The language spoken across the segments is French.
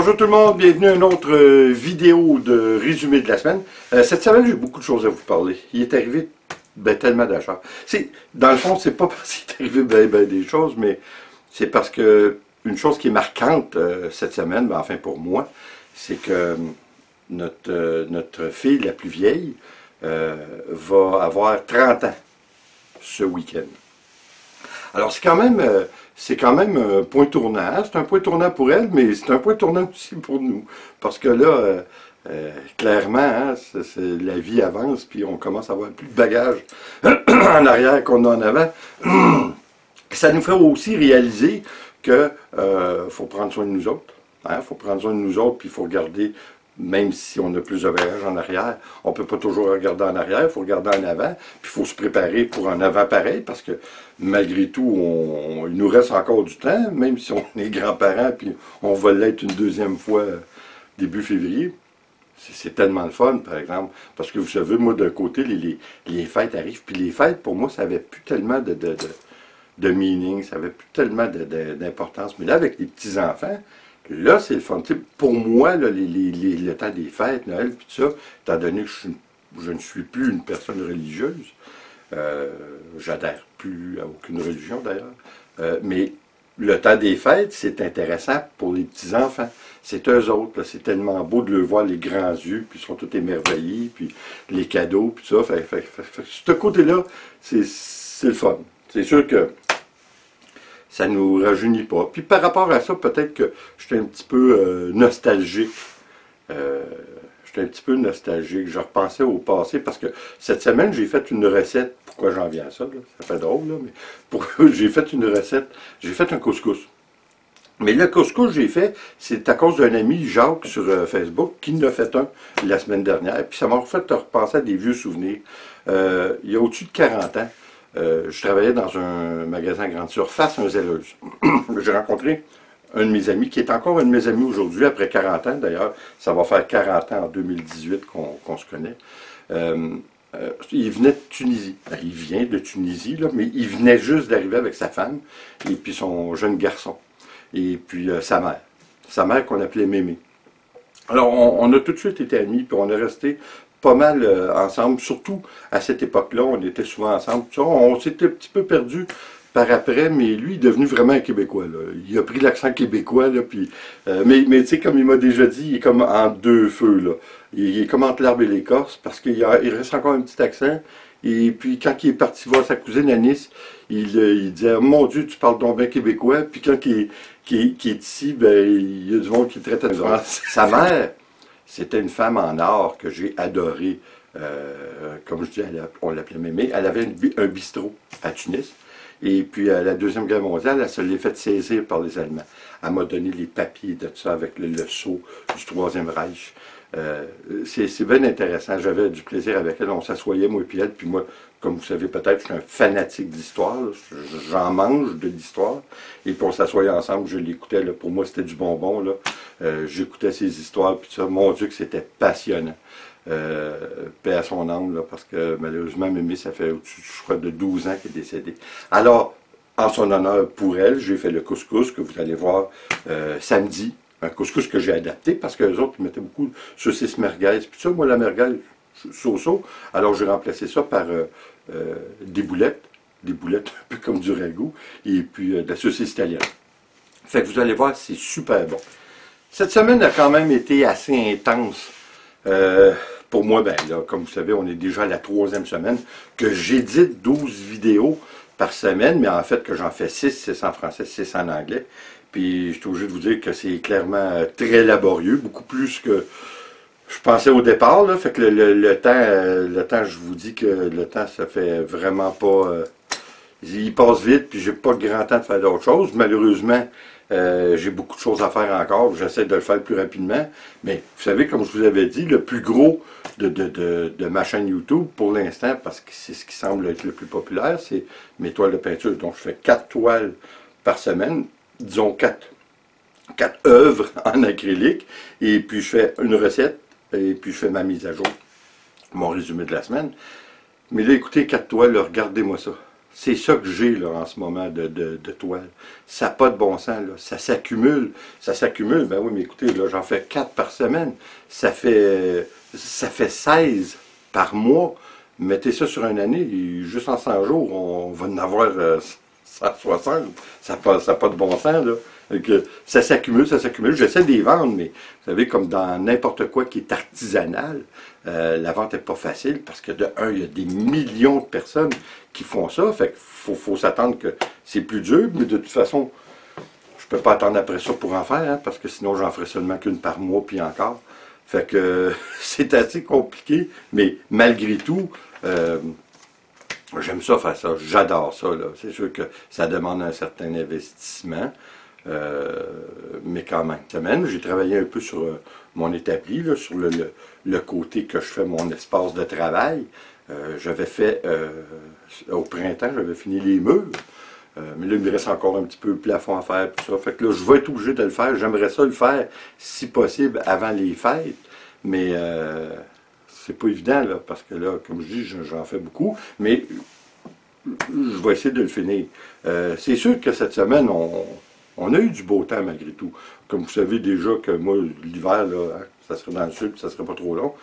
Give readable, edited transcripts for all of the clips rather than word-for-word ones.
Bonjour tout le monde, bienvenue à une autre vidéo de résumé de la semaine. Cette semaine, j'ai beaucoup de choses à vous parler. Il est arrivé tellement d'achats. Dans le fond, c'est pas parce qu'il est arrivé des choses, mais c'est parce que une chose qui est marquante cette semaine, enfin pour moi, c'est que notre fille la plus vieille va avoir 30 ans ce week-end. Alors c'est quand même un point tournant. C'est un point tournant pour elle, mais c'est un point tournant aussi pour nous. Parce que là, clairement, hein, la vie avance, puis on commence à avoir plus de bagages en arrière qu'on a en avant. Ça nous fait aussi réaliser que faut prendre soin de nous autres. Il faut prendre soin de nous autres, puis il faut regarder, même si on a plus de bagages en arrière, on ne peut pas toujours regarder en arrière, il faut regarder en avant, puis il faut se préparer pour un avant pareil, parce que malgré tout, il nous reste encore du temps, même si on est grands-parents, puis on va l'être une deuxième fois début février. C'est tellement le fun, par exemple, parce que vous savez, moi, d'un côté, les fêtes arrivent, puis les fêtes, pour moi, ça n'avait plus tellement de meaning, ça n'avait plus tellement d'importance. Mais là, avec les petits-enfants, là, c'est le fun. T'sais, pour moi, là, le temps des fêtes, Noël, puis tout ça, étant donné que je ne suis plus une personne religieuse, j'adhère plus à aucune religion d'ailleurs, mais le temps des fêtes, c'est intéressant pour les petits-enfants. C'est eux autres, c'est tellement beau de le voir les grands yeux, puis ils sont tous émerveillés, puis les cadeaux, puis tout ça. Ce côté-là, c'est le fun. C'est sûr que ça nous rajeunit pas. Puis par rapport à ça, peut-être que j'étais un petit peu nostalgique. J'étais un petit peu nostalgique. Je repensais au passé parce que cette semaine, j'ai fait une recette. Pourquoi j'en viens à ça? Là? Ça fait drôle, là, mais j'ai fait une recette. J'ai fait un couscous. Mais le couscous que j'ai fait, c'est à cause d'un ami, Jacques, sur Facebook, qui en a fait un la semaine dernière. Puis ça m'a fait repenser à des vieux souvenirs. Il y a au-dessus de 40 ans, je travaillais dans un magasin grande surface, un Zelleuse. J'ai rencontré un de mes amis, qui est encore un de mes amis aujourd'hui, après 40 ans d'ailleurs. Ça va faire 40 ans en 2018 qu'on se connaît. Il venait de Tunisie. Il vient de Tunisie, là, mais il venait juste d'arriver avec sa femme et puis son jeune garçon. Et puis sa mère. Sa mère qu'on appelait Mémé. Alors on a tout de suite été amis, puis on est resté pas mal ensemble, surtout à cette époque-là, on était souvent ensemble. On s'était un petit peu perdu par après, mais lui, il est devenu vraiment un Québécois. Là. Il a pris l'accent québécois, là, puis, mais tu sais, comme il m'a déjà dit, il est comme en deux feux. Là. Il est comme entre l'arbre et l'écorce, parce qu'il reste encore un petit accent. Et puis, quand il est parti voir sa cousine à Nice, il disait « Mon Dieu, tu parles donc bien québécois. » Puis quand il est ici, il y a du monde qui le traite à France. Sa mère, c'était une femme en or que j'ai adorée. Comme je dis, on l'appelait Mémé. Elle avait un bistrot à Tunis. Et puis, à la Deuxième Guerre mondiale, elle se l'est fait saisir par les Allemands. Elle m'a donné les papiers de tout ça avec le sceau du Troisième Reich. C'est bien intéressant. J'avais du plaisir avec elle. On s'assoyait, moi et puis elle. Puis moi, comme vous savez peut-être, je suis un fanatique d'histoire. J'en mange de l'histoire. Et puis on s'assoyait ensemble. Je l'écoutais. Pour moi, c'était du bonbon. J'écoutais ses histoires. Puis ça, mon Dieu, que c'était passionnant. Paix à son âme, là, parce que malheureusement, Mémé, ça fait au-dessus, je crois, de 12 ans qu'elle est décédée. Alors, en son honneur pour elle, j'ai fait le couscous que vous allez voir samedi. Un couscous que j'ai adapté parce que les autres, ils mettaient beaucoup de saucisses merguez. Puis ça, moi, la merguez, so-so. Alors, j'ai remplacé ça par des boulettes un peu comme du ragoût, et puis de la saucisse italienne. Fait que vous allez voir, c'est super bon. Cette semaine a quand même été assez intense. Pour moi, là, comme vous savez, on est déjà à la 3e semaine que j'édite 12 vidéos par semaine, mais en fait que j'en fais 6 en français, 6 en anglais. Puis je suis obligé de vous dire que c'est clairement très laborieux, beaucoup plus que je pensais au départ. Là, fait que le temps, je vous dis que le temps, ça fait vraiment pas... il passe vite, puis j'ai pas grand temps de faire d'autres choses. Malheureusement, j'ai beaucoup de choses à faire encore. J'essaie de le faire plus rapidement. Mais vous savez, comme je vous avais dit, le plus gros de ma chaîne YouTube, pour l'instant, parce que c'est ce qui semble être le plus populaire, c'est mes toiles de peinture. Donc je fais 4 toiles par semaine, disons 4 œuvres en acrylique, et puis je fais une recette, et puis je fais ma mise à jour, mon résumé de la semaine. Mais là, écoutez, 4 toiles, regardez-moi ça. C'est ça que j'ai là en ce moment de toile. Ça n'a pas de bon sens, là. Ça s'accumule. Ça s'accumule. Ben oui, mais écoutez, là, j'en fais 4 par semaine. Ça fait 16 par mois. Mettez ça sur une année, et juste en 100 jours, on va en avoir 160. Ça n'a pas de bon sens, là. Donc, ça s'accumule, ça s'accumule. J'essaie de les vendre, mais vous savez, comme dans n'importe quoi qui est artisanal, la vente n'est pas facile parce que de un, il y a des millions de personnes qui font ça. Fait qu'il faut s'attendre que c'est plus dur, mais de toute façon, je peux pas attendre après ça pour en faire, hein, parce que sinon j'en ferai seulement qu'une par mois, puis encore. Fait que c'est assez compliqué, mais malgré tout, j'aime ça faire ça, j'adore ça. C'est sûr que ça demande un certain investissement, mais quand même. Cette semaine, j'ai travaillé un peu sur mon établi, là, sur le côté que je fais mon espace de travail. J'avais fait, au printemps, j'avais fini les murs. Mais là, il me reste encore un petit peu le plafond à faire, tout ça. Fait que là, je vais être obligé de le faire. J'aimerais ça le faire, si possible, avant les fêtes. Mais c'est pas évident, là, parce que là, comme je dis, j'en fais beaucoup. Mais je vais essayer de le finir. C'est sûr que cette semaine, on a eu du beau temps malgré tout. Comme vous savez déjà que moi, l'hiver, là, hein, ça serait dans le sud, ça serait pas trop long.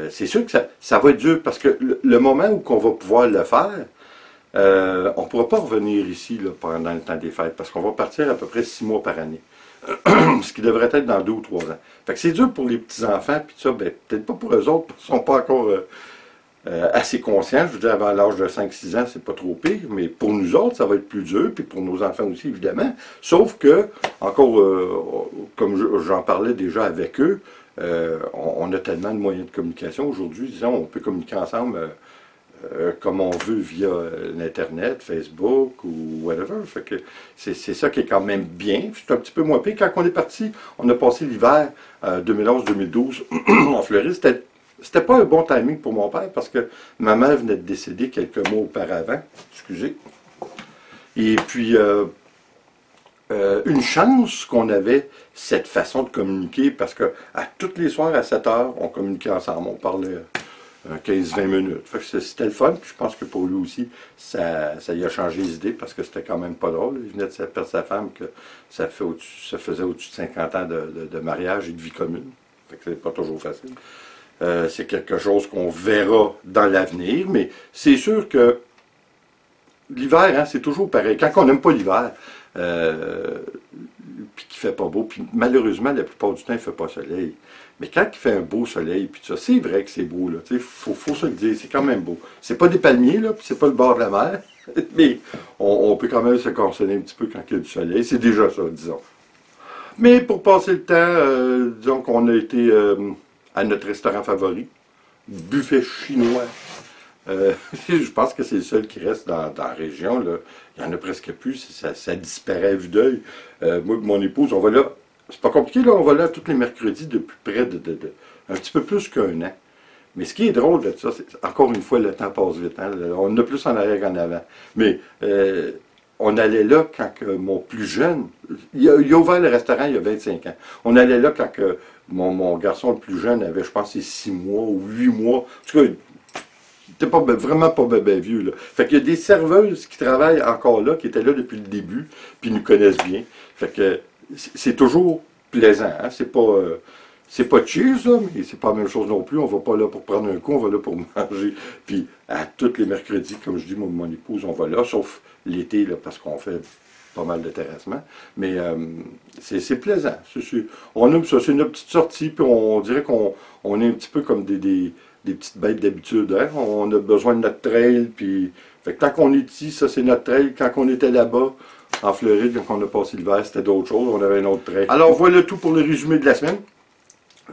C'est sûr que ça va être dur, parce que le moment où on va pouvoir le faire, on ne pourra pas revenir ici là, pendant le temps des fêtes, parce qu'on va partir à peu près 6 mois par année. Ce qui devrait être dans 2 ou 3 ans. Fait que c'est dur pour les petits-enfants, puis ça, ben, peut-être pas pour eux autres, parce qu'ils ne sont pas encore assez conscients. Je veux dire, avant l'âge de 5-6 ans, c'est pas trop pire, mais pour nous autres, ça va être plus dur, puis pour nos enfants aussi, évidemment. Sauf que, encore, comme j'en parlais déjà avec eux, on a tellement de moyens de communication aujourd'hui, disons, on peut communiquer ensemble comme on veut via l'Internet, Facebook ou whatever. Fait que c'est ça qui est quand même bien. C'est un petit peu moins pire. Quand on est parti, on a passé l'hiver 2011-2012 en Floride. C'était pas un bon timing pour mon père parce que ma mère venait de décéder quelques mois auparavant. Excusez. Et puis, une chance qu'on avait cette façon de communiquer parce que à toutes les soirs à 7 heures, on communiquait ensemble. On parlait 15-20 minutes. Fait que c'était le fun, puis je pense que pour lui aussi, ça lui a changé les idées parce que c'était quand même pas drôle. Il venait de perdre sa femme, que ça faisait au-dessus de 50 ans de mariage et de vie commune. Fait que c'est pas toujours facile. C'est quelque chose qu'on verra dans l'avenir, mais c'est sûr que l'hiver, hein, c'est toujours pareil. Quand on n'aime pas l'hiver, puis qu'il fait pas beau, puis malheureusement, la plupart du temps, il ne fait pas soleil. Mais quand il fait un beau soleil, puis ça, c'est vrai que c'est beau, là. Il faut se le dire, c'est quand même beau. C'est pas des palmiers, là, puis c'est pas le bord de la mer, mais on peut quand même se consoler un petit peu quand il y a du soleil. C'est déjà ça, disons. Mais pour passer le temps, disons qu'on a été à notre restaurant favori, buffet chinois. Je pense que c'est le seul qui reste dans la région. Là. Il n'y en a presque plus. Ça disparaît à vue d'œil. Moi et mon épouse, on va là. C'est pas compliqué, là. On va là tous les mercredis depuis près un petit peu plus qu'un an. Mais ce qui est drôle de ça, c'est encore une fois, le temps passe vite. Hein? On a plus en arrière qu'en avant. Mais on allait là quand mon plus jeune, il a ouvert le restaurant il y a 25 ans. On allait là quand mon garçon le plus jeune avait, je pense, 6 mois ou 8 mois. En tout cas, t'es pas, vraiment pas bébé vieux, là. Fait qu'il y a des serveuses qui travaillent encore là, qui étaient là depuis le début, puis nous connaissent bien. Fait que c'est toujours plaisant, hein. C'est pas cheese, là, mais c'est pas la même chose non plus. On va pas là pour prendre un coup, on va là pour manger. Puis à tous les mercredis, comme je dis, moi et mon épouse, on va là, sauf l'été, là, parce qu'on fait pas mal de terrassement. Mais c'est plaisant. On aime ça, c'est une petite sortie, puis on dirait qu'on est un petit peu comme des petites bêtes d'habitude. Hein? On a besoin de notre trail, puis fait que tant qu'on est ici, ça c'est notre trail. Quand on était là-bas, en Floride, quand on a passé l'hiver, c'était d'autres choses, on avait un autre trail. Alors voilà tout pour le résumé de la semaine.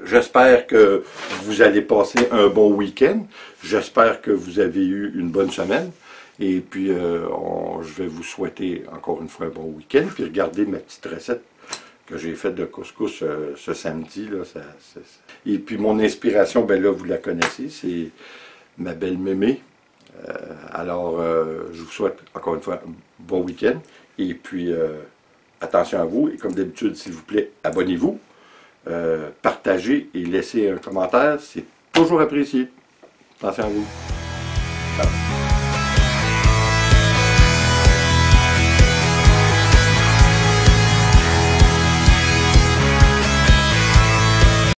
J'espère que vous allez passer un bon week-end. J'espère que vous avez eu une bonne semaine. Et puis, je vais vous souhaiter encore une fois un bon week-end. Puis regardez ma petite recette que j'ai faite de couscous ce samedi. Là, Et puis mon inspiration, ben là, vous la connaissez, c'est ma belle mémé. Alors, je vous souhaite encore une fois un bon week-end. Et puis, attention à vous. Et comme d'habitude, s'il vous plaît, abonnez-vous. Partagez et laissez un commentaire. C'est toujours apprécié. Attention à vous.